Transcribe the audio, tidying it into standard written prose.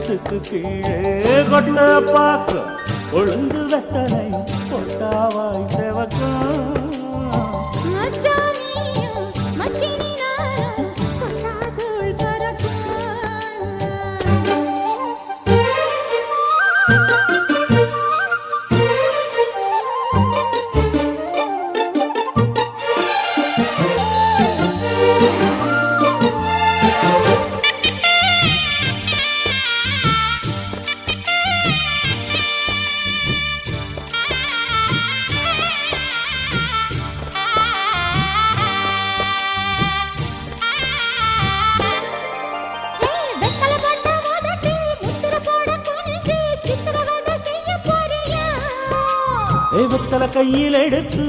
கழுத்துக்கு கீழே கொட்ட பாக்கு கொழுந்து வெத்தனை கொட்டாவாய் செவக்கும் வெத்தலை கையில் எடுத்து